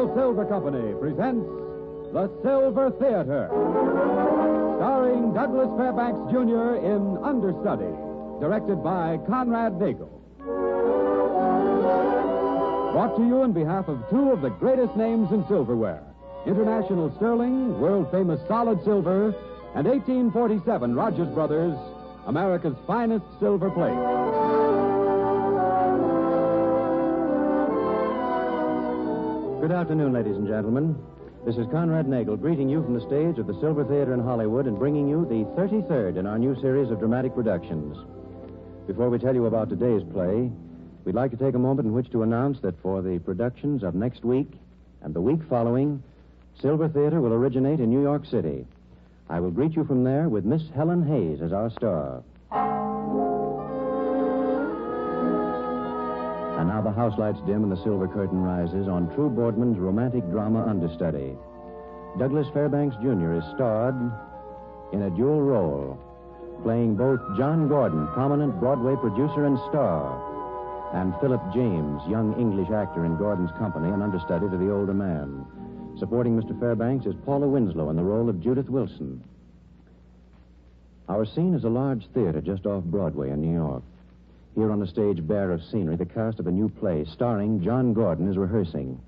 National Silver Company presents The Silver Theater, starring Douglas Fairbanks Jr. in Understudy, directed by Conrad Nagel. Brought to you on behalf of two of the greatest names in silverware, International Sterling, world-famous solid silver, and 1847 Rogers Brothers, America's finest silver plate. Good afternoon, ladies and gentlemen. This is Conrad Nagel greeting you from the stage of the Silver Theater in Hollywood and bringing you the 33rd in our new series of dramatic productions. Before we tell you about today's play, we'd like to take a moment in which to announce that for the productions of next week and the week following, Silver Theater will originate in New York City. I will greet you from there with Miss Helen Hayes as our star. And now the house lights dim and the silver curtain rises on True Boardman's romantic drama Understudy. Douglas Fairbanks Jr. is starred in a dual role, playing both John Gordon, prominent Broadway producer and star, and Philip James, young English actor in Gordon's company and understudy to the older man. Supporting Mr. Fairbanks is Paula Winslow in the role of Judith Wilson. Our scene is a large theater just off Broadway in New York. Here on the stage bare of scenery, the cast of a new play starring John Gordon is rehearsing.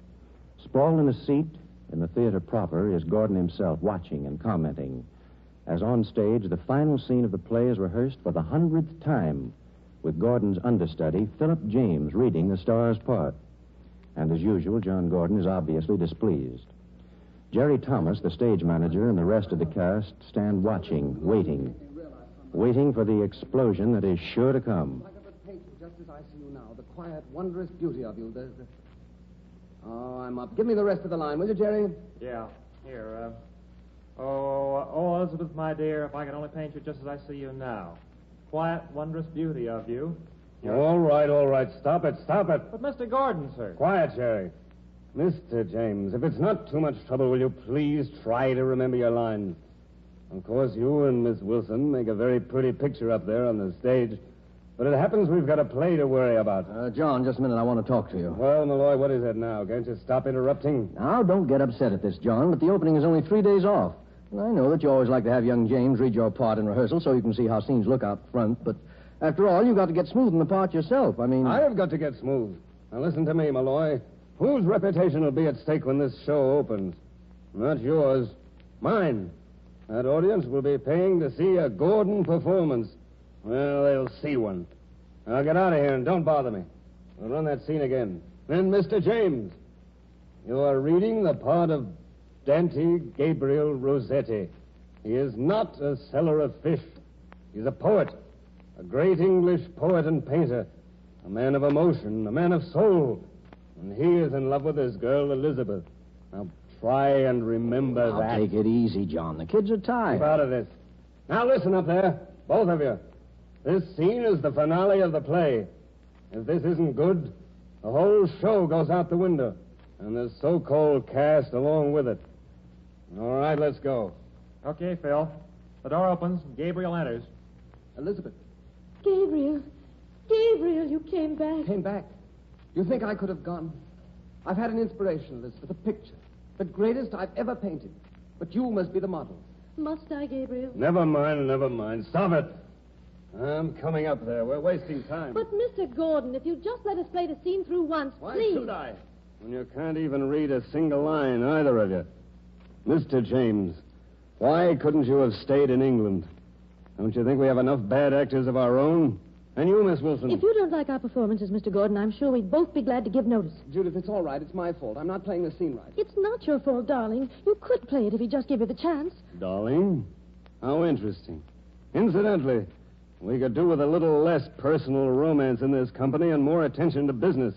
Sprawled in a seat in the theater proper is Gordon himself, watching and commenting. As on stage, the final scene of the play is rehearsed for the 100th time, with Gordon's understudy, Philip James, reading the star's part. And as usual, John Gordon is obviously displeased. Jerry Thomas, the stage manager, and the rest of the cast stand watching, waiting for the explosion that is sure to come. Just as I see you now, the quiet, wondrous beauty of you. Oh, I'm up. Give me the rest of the line, will you, Jerry? Yeah. Here, Oh, Elizabeth, my dear, if I could only paint you just as I see you now. Quiet, wondrous beauty of you. All right. Stop it. But Mr. Gordon, sir. Quiet, Jerry. Mr. James, if it's not too much trouble, will you please try to remember your lines? Of course, you and Miss Wilson make a very pretty picture up there on the stage, but it happens we've got a play to worry about. John, just a minute. I want to talk to you. Well, Malloy, what is it now? Can't you stop interrupting? Now, don't get upset at this, John, but the opening is only 3 days off. And I know that you always like to have young James read your part in rehearsal so you can see how scenes look out front, but after all, you've got to get smooth in the part yourself. I have got to get smooth. Now, listen to me, Malloy. Whose reputation will be at stake when this show opens? Not yours. Mine. That audience will be paying to see a Gordon performance. Well, they'll see one. Now, get out of here and don't bother me. We'll run that scene again. Then, Mr. James, you are reading the part of Dante Gabriel Rossetti. He is not a seller of fish. He's a poet, a great English poet and painter, a man of emotion, a man of soul. And he is in love with his girl, Elizabeth. Now, try and remember that. Take it easy, John. The kids are tired. Keep out of this. Now, listen up there, both of you. This scene is the finale of the play. If this isn't good, the whole show goes out the window, and the so-called cast along with it. All right, let's go. Okay, Phil. The door opens and Gabriel enters. Elizabeth. Gabriel, you came back. Came back. You think I could have gone? I've had an inspiration, Elizabeth, a picture. The greatest I've ever painted. But you must be the model. Must I, Gabriel? Never mind. Stop it. I'm coming up there. We're wasting time. But, Mr. Gordon, if you just let us play the scene through once, Why please. should I? When you can't even read a single line, either of you. Mr. James, why couldn't you have stayed in England? Don't you think we have enough bad actors of our own? And you, Miss Wilson. If you don't like our performances, Mr. Gordon, I'm sure we'd both be glad to give notice. Judith, it's all right. It's my fault. I'm not playing the scene right. It's not your fault, darling. You could play it if he'd just give you the chance. Darling? How interesting. Incidentally, we could do with a little less personal romance in this company and more attention to business.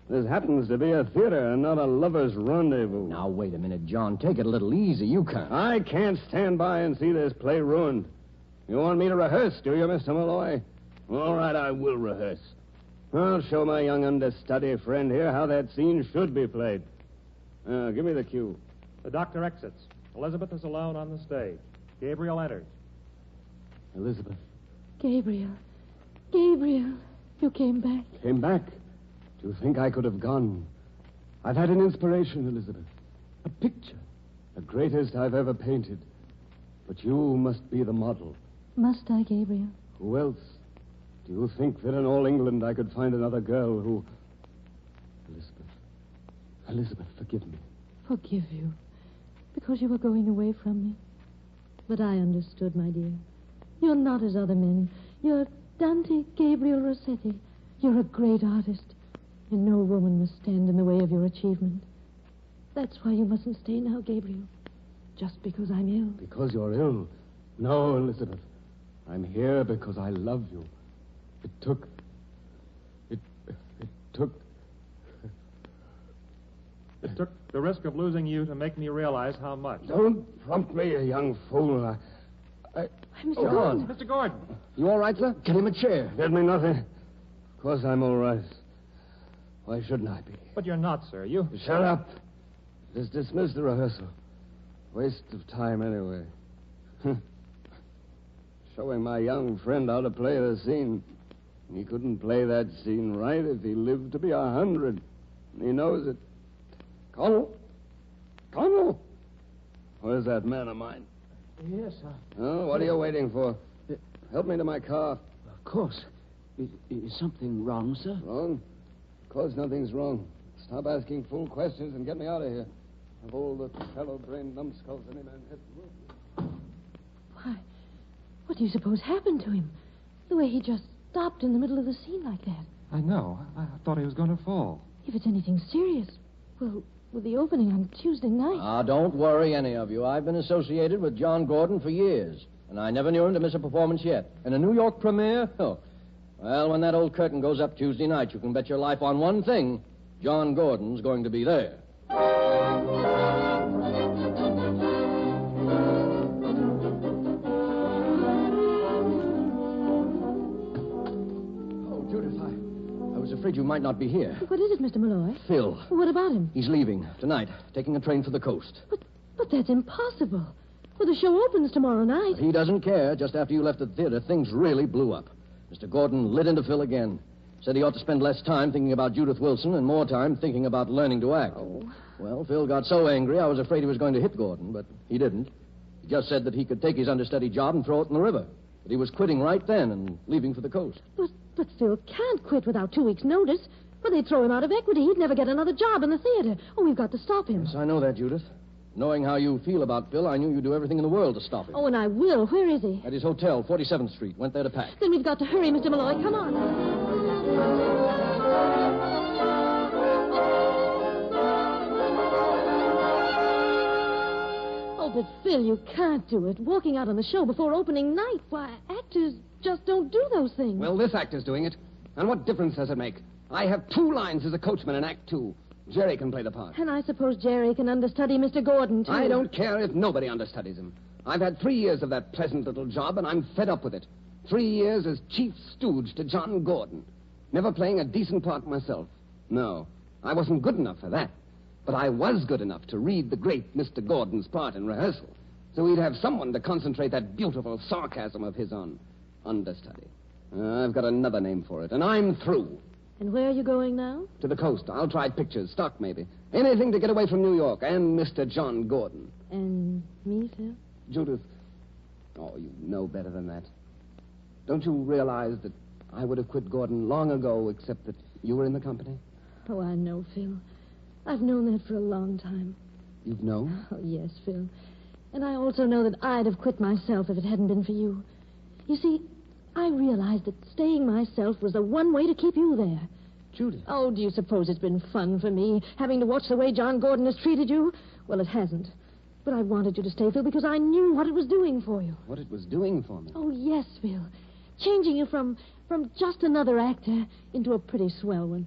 This happens to be a theater and not a lover's rendezvous. Now, wait a minute, John. Take it a little easy. You can't. I can't stand by and see this play ruined. You want me to rehearse, do you, Mr. Malloy? All right, I will rehearse. I'll show my young understudy friend here how that scene should be played. Give me the cue. The doctor exits. Elizabeth is alone on the stage. Gabriel enters. Elizabeth. Gabriel, you came back. Came back? Do you think I could have gone? I've had an inspiration, Elizabeth. A picture. The greatest I've ever painted. But you must be the model. Must I, Gabriel? Who else? Do you think that in all England I could find another girl who... Elizabeth, forgive me. Forgive you. Because you were going away from me. But I understood, my dear. You're not as other men. You're Dante Gabriel Rossetti. You're a great artist. And no woman must stand in the way of your achievement. That's why you mustn't stay now, Gabriel. Just because I'm ill. Because you're ill? No, Elizabeth. I'm here because I love you. It took the risk of losing you to make me realize how much. Don't prompt me, you young fool. Mr. Gordon. Mr. Gordon. You all right, sir? Get him a chair. Get me nothing. Of course I'm all right. Why shouldn't I be? But you're not, sir. You... Shut up. Just dismiss the rehearsal. Waste of time anyway. Showing my young friend how to play the scene. He couldn't play that scene right if he lived to be 100. He knows it. Connell! Where's that man of mine? Yes, sir. Oh, what are you waiting for? Help me to my car. Of course. Is something wrong, sir? Wrong? Of course nothing's wrong. Stop asking fool questions and get me out of here. Of all the fellow-brained numbskulls any man has. Why, what do you suppose happened to him? The way he just stopped in the middle of the scene like that. I know. I thought he was going to fall. If it's anything serious, well, with the opening on Tuesday night... Ah, don't worry, any of you. I've been associated with John Gordon for years, and I never knew him to miss a performance yet. And a New York premiere? Oh. Well, when that old curtain goes up Tuesday night, you can bet your life on one thing. John Gordon's going to be there. Afraid you might not be here. What is it, Mr. Malloy? Phil. What about him? He's leaving tonight, taking a train for the coast. But that's impossible. Well, the show opens tomorrow night. But he doesn't care. Just after you left the theater, things really blew up. Mr. Gordon lit into Phil again. Said he ought to spend less time thinking about Judith Wilson and more time thinking about learning to act. Oh. Well, Phil got so angry, I was afraid he was going to hit Gordon, but he didn't. He just said that he could take his understudy job and throw it in the river. That he was quitting right then and leaving for the coast. But Phil can't quit without 2 weeks' notice. Well, they'd throw him out of equity. He'd never get another job in the theater. Oh, we've got to stop him. Yes, I know that, Judith. Knowing how you feel about Phil, I knew you'd do everything in the world to stop him. Oh, and I will. Where is he? At his hotel, 47th Street. Went there to pack. Then we've got to hurry, Mr. Malloy. Come on. Oh, but Phil, you can't do it. Walking out on the show before opening night. Why, actors just don't do those things. Well, this actor's doing it. And what difference does it make? I have 2 lines as a coachman in Act 2. Jerry can play the part. And I suppose Jerry can understudy Mr. Gordon, too. I don't care if nobody understudies him. I've had 3 years of that pleasant little job, and I'm fed up with it. 3 years as chief stooge to John Gordon. Never playing a decent part myself. No, I wasn't good enough for that. But I was good enough to read the great Mr. Gordon's part in rehearsal. So he'd have someone to concentrate that beautiful sarcasm of his on. Understudy. I've got another name for it, and I'm through. And where are you going now? To the coast. I'll try pictures, stock maybe. Anything to get away from New York and Mr. John Gordon. And me, Phil? Judith. Oh, you know better than that. Don't you realize that I would have quit Gordon long ago, except that you were in the company? Oh, I know, Phil. I've known that for a long time. You've known? Oh, yes, Phil. And I also know that I'd have quit myself if it hadn't been for you. You see, I realized that staying myself was the one way to keep you there. Judith. Oh, do you suppose it's been fun for me, having to watch the way John Gordon has treated you? Well, it hasn't. But I wanted you to stay, Phil, because I knew what it was doing for you. What it was doing for me? Oh, yes, Phil. Changing you from just another actor into a pretty swell one.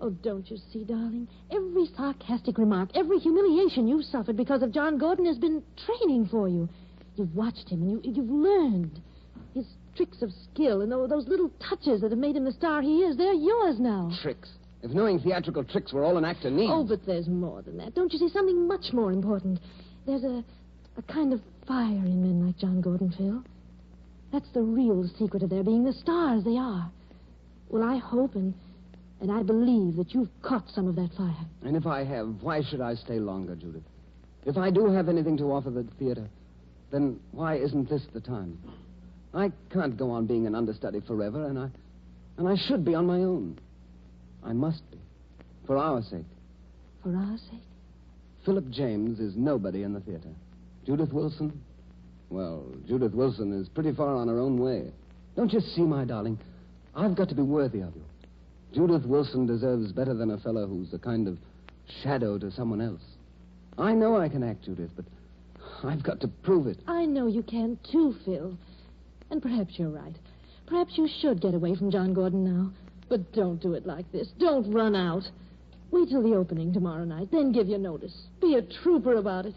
Oh, don't you see, darling? Every sarcastic remark, every humiliation you've suffered because of John Gordon has been training for you. You've watched him and you've learned. His tricks of skill and those little touches that have made him the star he is, they're yours now. Tricks? If knowing theatrical tricks were all an actor needs... Oh, but there's more than that. Don't you see something much more important? There's a kind of fire in men like John Gordon, Phil. That's the real secret of their being the stars they are. Well, I hope and And I believe that you've caught some of that fire. And if I have, why should I stay longer, Judith? If I do have anything to offer the theater, then why isn't this the time? I can't go on being an understudy forever, and I should be on my own. I must be, for our sake. For our sake? Philip James is nobody in the theater. Judith Wilson? Well, Judith Wilson is pretty far on her own way. Don't you see, my darling? I've got to be worthy of you. Judith Wilson deserves better than a fellow who's a kind of shadow to someone else. I know I can act, Judith, but I've got to prove it. I know you can, too, Phil. And perhaps you're right. Perhaps you should get away from John Gordon now. But don't do it like this. Don't run out. Wait till the opening tomorrow night, then give your notice. Be a trooper about it.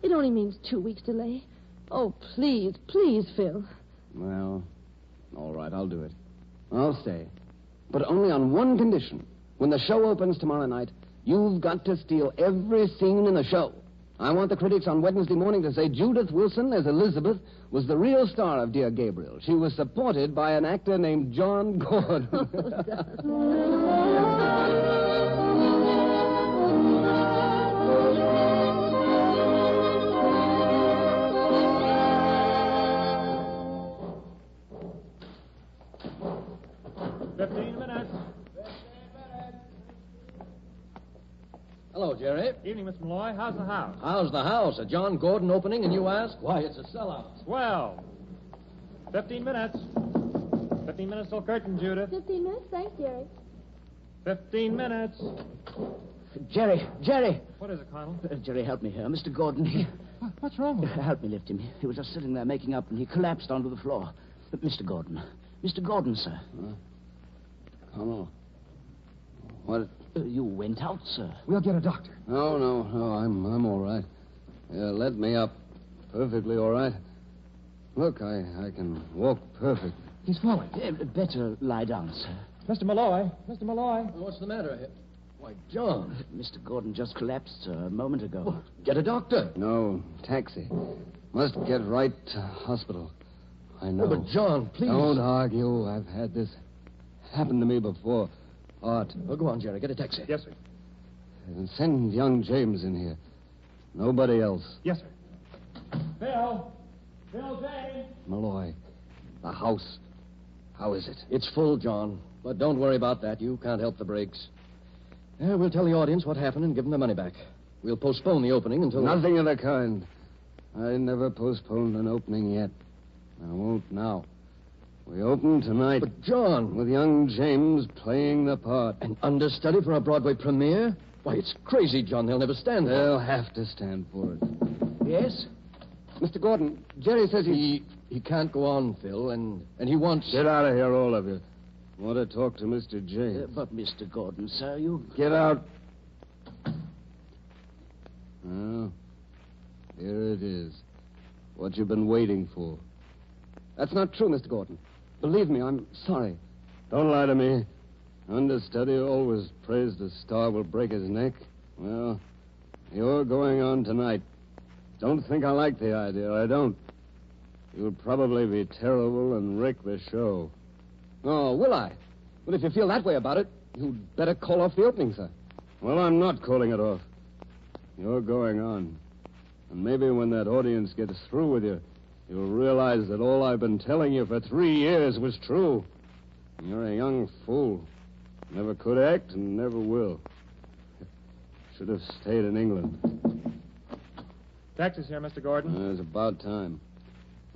It only means 2 weeks delay. Oh, please, please, Phil. Well, all right, I'll do it. I'll stay. But only on one condition. When the show opens tomorrow night, you've got to steal every scene in the show. I want the critics on Wednesday morning to say Judith Wilson as Elizabeth was the real star of Dear Gabriel. She was supported by an actor named John Gordon. Hello, Jerry. Evening, Mr. Malloy. How's the house? How's the house? A John Gordon opening, and you ask? Why, it's a sellout. Swell. 15 minutes. 15 minutes till curtain, Judith. 15 minutes, thanks, Jerry. 15 minutes. Jerry. What is it, Connell? Jerry, help me here. Mr. Gordon, he... What's wrong with him? Help me lift him. He was just sitting there making up, and he collapsed onto the floor. Mr. Gordon, sir. Connell. What? You went out, sir. We'll get a doctor. No, I'm all right. Let me up. Perfectly all right. Look, I can walk perfect. He's falling. Better lie down, sir. Mr. Malloy. What's the matter? Why, John. Mr. Gordon just collapsed, sir, a moment ago. Well, get a doctor. No, taxi. Must get right to hospital. I know. Oh, but, John, please. Don't argue. I've had this happen to me before. Art. Well, go on, Jerry. Get a taxi. Yes, sir. And send young James in here. Nobody else. Yes, sir. Phil James. Malloy, the house. How is it? It's full, John. But don't worry about that. You can't help the breaks. We'll tell the audience what happened and give them the money back. We'll postpone the opening until... Nothing of the kind. I never postponed an opening yet. I won't now. We open tonight. But, John... With young James playing the part. An understudy for a Broadway premiere? Why, it's crazy, John. They'll never stand for it. They'll have to stand for it. Yes? Mr. Gordon, Jerry says He can't go on, Phil, and he wants... Get out of here, all of you. I want to talk to Mr. James. But, Mr. Gordon, sir, you... Get out. Oh, here it is. What you've been waiting for. That's not true, Mr. Gordon. Believe me, I'm sorry. Don't lie to me. Understudy always praised a star will break his neck. Well, you're going on tonight. Don't think I like the idea. I don't. You'll probably be terrible and wreck the show. Oh, will I? Well, if you feel that way about it, you'd better call off the opening, sir. Well, I'm not calling it off. You're going on. And maybe when that audience gets through with you, you'll realize that all I've been telling you for 3 years was true. You're a young fool. Never could act and never will. Should have stayed in England. Taxi's here, Mr. Gordon. It's about time.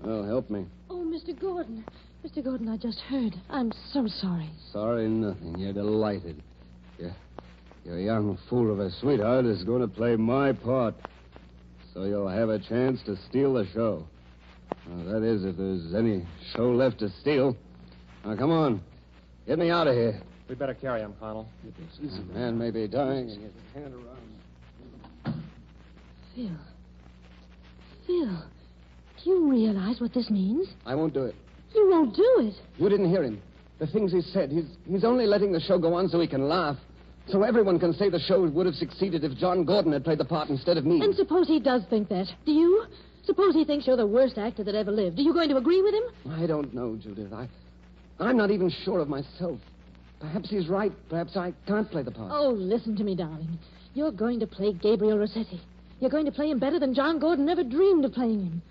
Well, help me. Oh, Mr. Gordon. Mr. Gordon, I just heard. I'm so sorry. Sorry, nothing. You're delighted. Your young fool of a sweetheart is going to play my part. So you'll have a chance to steal the show. Well, that is, if there's any show left to steal. Now, come on. Get me out of here. We'd better carry him, Connell. A man may be dying and you can't around. Phil. Do you realize what this means? I won't do it. You won't do it. You didn't hear him. The things he said. He's only letting the show go on so he can laugh. So everyone can say the show would have succeeded if John Gordon had played the part instead of me. And suppose he does think that. Do you? Suppose he thinks you're the worst actor that ever lived. Are you going to agree with him? I don't know, Judith. I'm not even sure of myself. Perhaps he's right. Perhaps I can't play the part. Oh, listen to me, darling. You're going to play Gabriel Rossetti. You're going to play him better than John Gordon ever dreamed of playing him.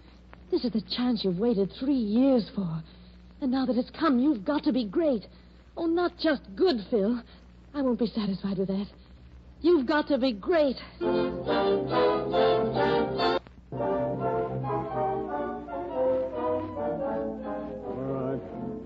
This is the chance you've waited 3 years for. And now that it's come, you've got to be great. Oh, not just good, Phil. I won't be satisfied with that. You've got to be great. All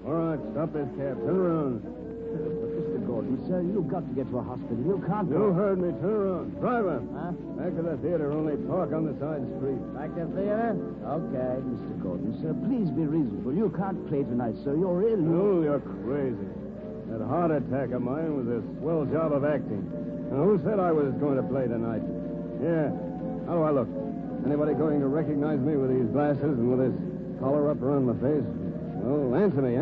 right, stop this cab. Turn around. Mr. Gordon, sir, you've got to get to a hospital. You can't... You heard me. Turn around. Driver. Huh? Back to the theater. Only park on the side street. Back to theater? Okay. Mr. Gordon, sir, please be reasonable. You can't play tonight, sir. You're ill. No, you're crazy. That heart attack of mine was a swell job of acting. Now, who said I was going to play tonight? Yeah. How do I look? Anybody going to recognize me with these glasses and with this collar up around my face? Oh, answer me.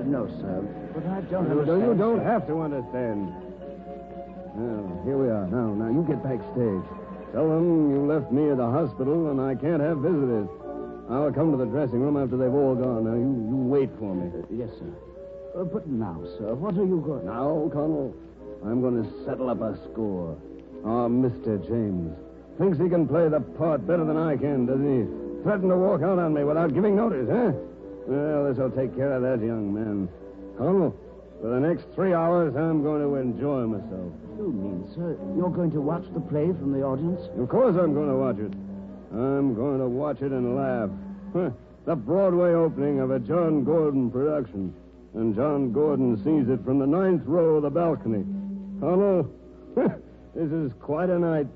No, sir. But I don't You understand. don't have to understand. Well, here we are. Now, you get backstage. Tell them you left me at the hospital and I can't have visitors. I'll come to the dressing room after they've all gone. Now, you wait for me. Yes, sir. But now, sir, what are you going... Now, Colonel, I'm going to settle up a score. Oh, Mr. James. Thinks he can play the part better than I can, does he? Threaten to walk out on me without giving notice, huh? Well, this'll take care of that young man. Colonel, for the next 3 hours, I'm going to enjoy myself. You mean, sir, you're going to watch the play from the audience? Of course I'm going to watch it. I'm going to watch it and laugh. The Broadway opening of a John Gordon production. And John Gordon sees it from the 9th row of the balcony. Colonel, this is quite a night.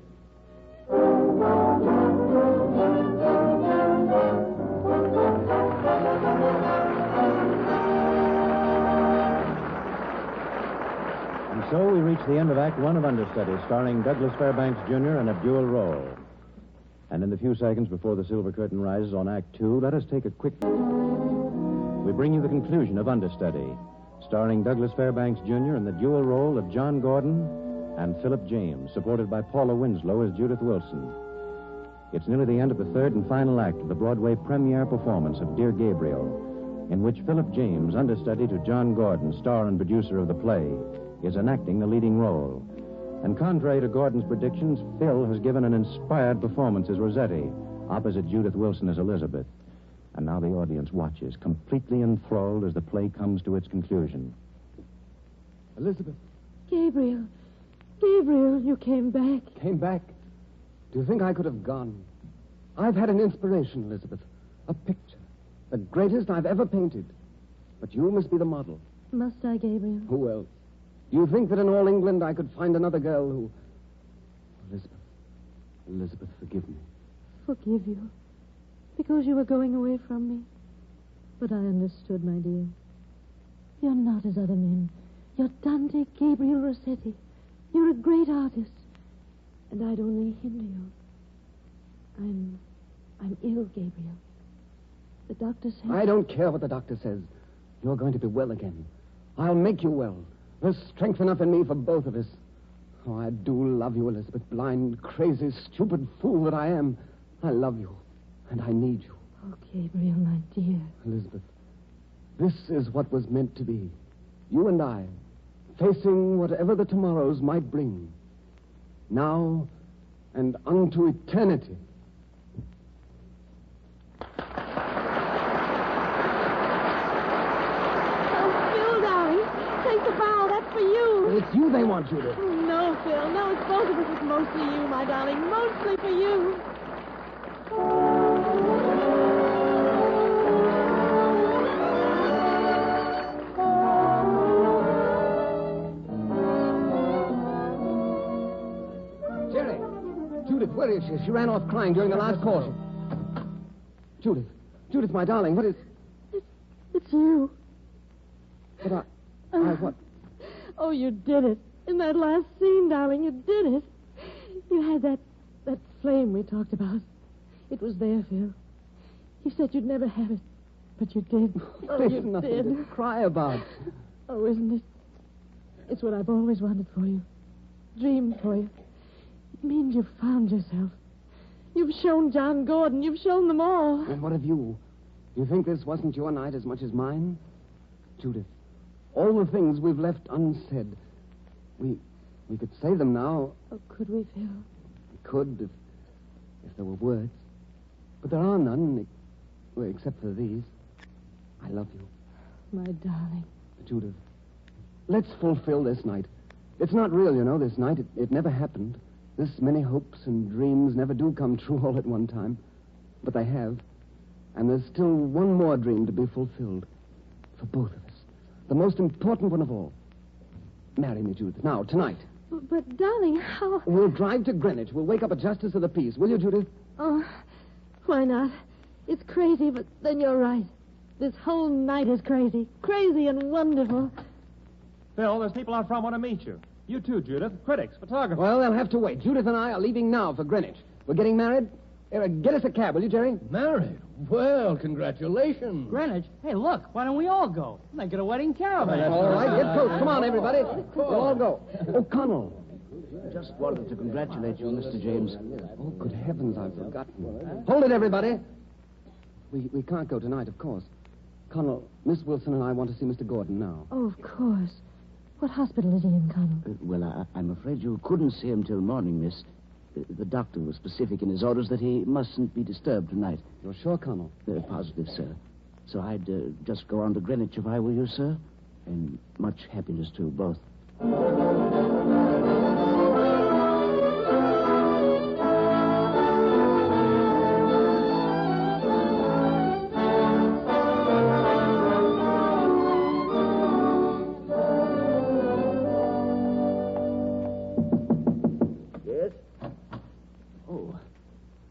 And so we reach the end of Act One of Understudy, starring Douglas Fairbanks Jr. in a dual role. And in the few seconds before the silver curtain rises on Act Two, let us take a quick... We bring you the conclusion of Understudy, starring Douglas Fairbanks Jr. in the dual role of John Gordon and Philip James, supported by Paula Winslow as Judith Wilson. It's nearly the end of the third and final act of the Broadway premiere performance of Dear Gabriel, in which Philip James, understudy to John Gordon, star and producer of the play, is enacting the leading role. And contrary to Gordon's predictions, Phil has given an inspired performance as Rossetti, opposite Judith Wilson as Elizabeth. And now the audience watches, completely enthralled as the play comes to its conclusion. Elizabeth. Gabriel, you came back. Came back. Do you think I could have gone? I've had an inspiration, Elizabeth. A picture. The greatest I've ever painted. But you must be the model. Must I, Gabriel? Who else? Do you think that in all England I could find another girl who... Elizabeth, forgive me. Forgive you? Because you were going away from me? But I understood, my dear. You're not as other men. You're Dante Gabriel Rossetti. You're a great artist. And I'd only hinder you. I'm ill, Gabriel. The doctor says... I don't care what the doctor says. You're going to be well again. I'll make you well. There's strength enough in me for both of us. Oh, I do love you, Elizabeth. Blind, crazy, stupid fool that I am. I love you. And I need you. Oh, Gabriel, my dear. Elizabeth, this is what was meant to be. You and I, facing whatever the tomorrows might bring. Now and unto eternity. Oh, Phil, darling, take the bow. That's for you. It's you they want, Judith. No, Phil. No, it's both of us. It's mostly you, my darling. Mostly for you. Jerry! Judith, where is she? She ran off crying during the last chorus. Judith, my darling, what is... It's you. But what? Oh, you did it. In that last scene, darling, you did it. You had that flame we talked about. It was there, Phil. You said you'd never have it, but you did. Oh, There's you nothing did. to cry about. Oh, isn't it? It's what I've always wanted for you. Dreamed for you. It means you've found yourself. You've shown John Gordon. You've shown them all. And what of you? You think this wasn't your night as much as mine? Judith, All the things we've left unsaid. We could say them now. Oh, could we, Phil? We could if there were words. But there are none, except for these. I love you. My darling. Judith, let's fulfill this night. It's not real, you know, this night. It never happened. This many hopes and dreams never do come true all at one time. But they have. And there's still one more dream to be fulfilled. For both of us. The most important one of all. Marry me, Judith. Now, tonight. But darling, how... We'll drive to Greenwich. We'll wake up a justice of the peace. Will you, Judith? Oh, why not? It's crazy, but then you're right. This whole night is crazy. Crazy and wonderful. Phil, there's people out front want to meet you. You too, Judith. Critics, photographers. Well, they'll have to wait. Judith and I are leaving now for Greenwich. We're getting married. Get us a cab, will you, Jerry? Married? Well, congratulations. Greenwich? Hey, look, why don't we all go? Make it a wedding caravan. All right, get close. Come on, everybody. We'll all go. Oh, Connell. Just wanted to congratulate you, Mr. James. Oh, good heavens, I've forgotten. Hold it, everybody. We can't go tonight, of course. Connell, Miss Wilson and I want to see Mr. Gordon now. Oh, of course. What hospital is he in, Connell? Well, I'm afraid you couldn't see him till morning, miss. The doctor was specific in his orders that he mustn't be disturbed tonight. You're sure, Connell? Positive, sir. So I'd just go on to Greenwich if I were you, sir. And much happiness to both.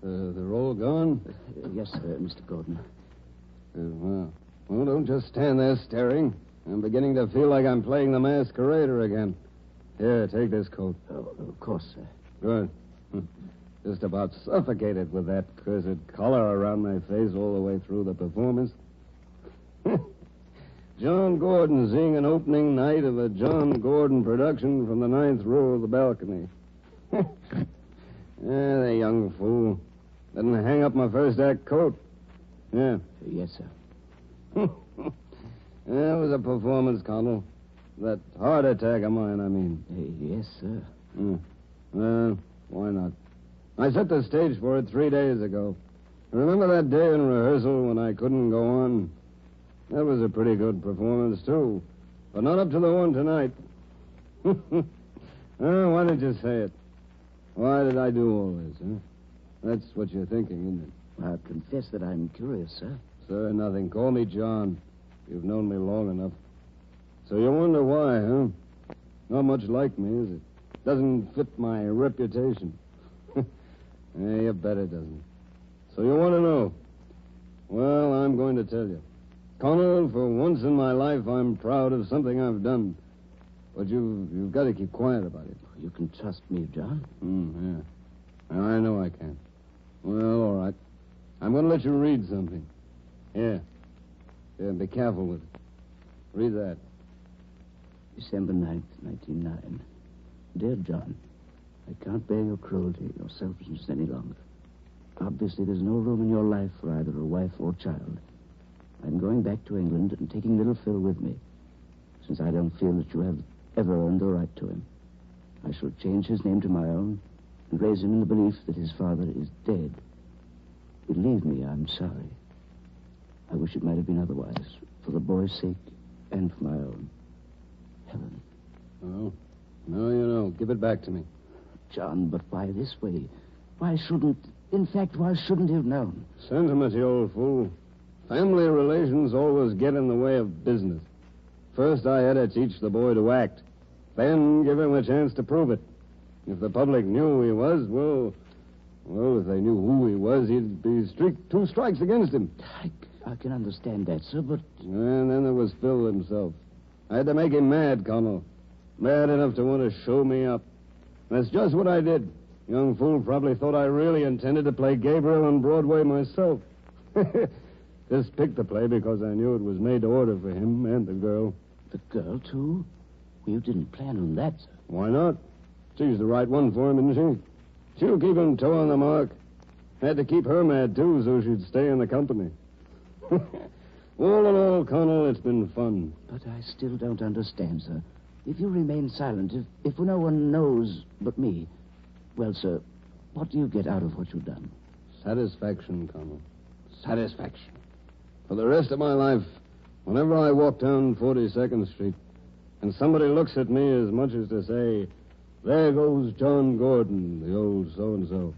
They're all gone? Yes, Mr. Gordon. Well, don't just stand there staring. I'm beginning to feel like I'm playing the masquerader again. Here, take this coat. Oh, of course, sir. Good. Just about suffocated with that cursed collar around my face all the way through the performance. John Gordon seeing an opening night of a John Gordon production from the 9th row of the balcony. The young fool. Didn't hang up my first act coat. Yeah. Yes, sir. That was a performance, Connell. That heart attack of mine, I mean. Yes, sir. Well, why not? I set the stage for it 3 days ago. Remember that day in rehearsal when I couldn't go on? That was a pretty good performance, too. But not up to the one tonight. Why did you say it? Why did I do all this, huh? That's what you're thinking, isn't it? I confess that I'm curious, sir. Sir, nothing. Call me John. You've known me long enough. So you wonder why, huh? Not much like me, is it? Doesn't fit my reputation. You bet it doesn't. So you want to know? Well, I'm going to tell you. Connell, for once in my life, I'm proud of something I've done. But you've got to keep quiet about it. You can trust me, John. Yeah. I know I can. Well, all right. I'm going to let you read something. Here. Yeah, be careful with it. Read that. December 9th, 1909. Dear John, I can't bear your cruelty, your selfishness any longer. Obviously, there's no room in your life for either a wife or child. I'm going back to England and taking little Phil with me, since I don't feel that you have ever earned the right to him. I shall change his name to my own and raise him in the belief that his father is dead. Believe me, I'm sorry. I wish it might have been otherwise, for the boy's sake and for my own. Helen. Oh? No, give it back to me. John, but why this way? Why shouldn't he have known? Sentiment, you old fool. Family relations always get in the way of business. First, I had to teach the boy to act. Then give him a chance to prove it. If the public knew who he was, well, if they knew who he was, he'd be 2 strikes against him. I can understand that, sir, but... And then there was Phil himself. I had to make him mad, Connell. Mad enough to want to show me up. That's just what I did. Young fool probably thought I really intended to play Gabriel on Broadway myself. Just picked the play because I knew it was made to order for him and the girl. The girl, too? Well, you didn't plan on that, sir. Why not? She's the right one for him, isn't she? She'll keep him toe on the mark. Had to keep her mad, too, so she'd stay in the company. All in all, Colonel, it's been fun. But I still don't understand, sir. If you remain silent, if no one knows but me, well, sir, what do you get out of what you've done? Satisfaction, Colonel. Satisfaction. For the rest of my life, whenever I walk down 42nd Street and somebody looks at me as much as to say, there goes John Gordon, the old so-and-so,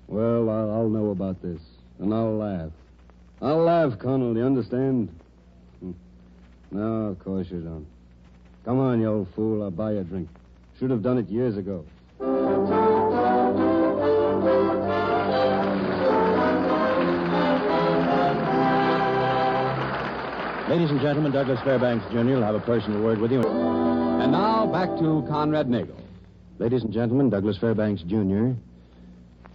well, I'll know about this, and I'll laugh. I'll laugh, Colonel, you understand? No, of course you don't. Come on, you old fool, I'll buy you a drink. Should have done it years ago. Ladies and gentlemen, Douglas Fairbanks, Jr. will have a personal word with you. And now, back to Conrad Nagel. Ladies and gentlemen, Douglas Fairbanks, Jr.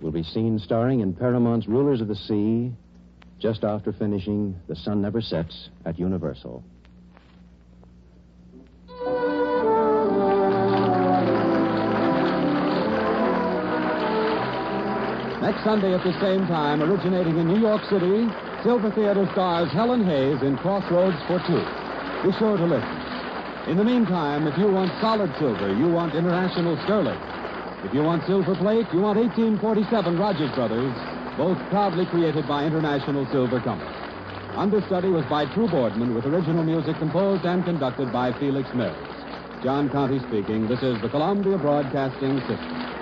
will be seen starring in Paramount's Rulers of the Sea just after finishing The Sun Never Sets at Universal. Next Sunday at the same time, originating in New York City, Silver Theater stars Helen Hayes in Crossroads for Two. Be sure to listen. In the meantime, if you want solid silver, you want international sterling. If you want silver plate, you want 1847 Rogers Brothers, both proudly created by International Silver Company. Understudy was by True Boardman, with original music composed and conducted by Felix Mills. John Conte speaking. This is the Columbia Broadcasting System.